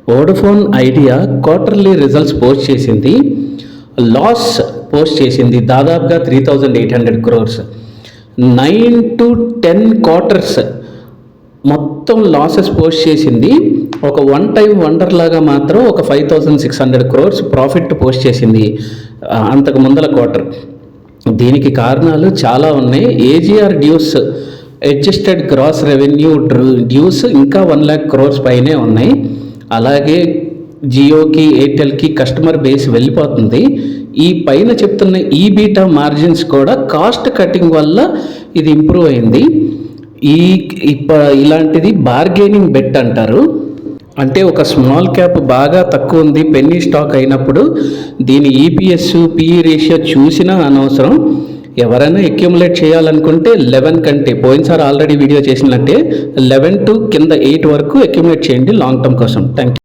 Vodafone idea quarterly results post చేసింది. Loss post చేసింది దాదాపుగా 3,800 crores. 9 to 10 quarters మొత్తం లాసెస్ పోస్ట్ చేసింది. ఒక వన్ టైం వండర్ లాగా మాత్రం ఒక 5,600 crores ప్రాఫిట్ పోస్ట్ చేసింది అంతకు ముందల క్వార్టర్. దీనికి కారణాలు చాలా ఉన్నాయి. AGR dues, adjusted gross revenue dues ఇంకా 1 lakh crores పైనే ఉన్నాయి. అలాగే జియోకి, ఎయిర్టెల్కి కస్టమర్ బేస్ వెళ్ళిపోతుంది. ఈ పైన చెప్తున్న ఈబీటా మార్జిన్స్ కూడా కాస్ట్ కటింగ్ వల్ల ఇది ఇంప్రూవ్ అయింది. ఇలాంటిది బార్గెనింగ్ బెట్ అంటారు. అంటే ఒక స్మాల్ క్యాప్ బాగా తక్కువ ఉంది, పెన్నీ స్టాక్ అయినప్పుడు దీని ఈపీఎస్, పిఈ రేషియో చూసినా అనవసరం. ఎవరైనా అక్యుములేట్ చేయాలనుకుంటే 11 కంటే, పోయినసారి ఆల్రెడీ వీడియో చేసినట్టే 11 to కింద 8 వరకు అక్యుములేట్ చేయండి లాంగ్ టర్మ్ కోసం. Thank you.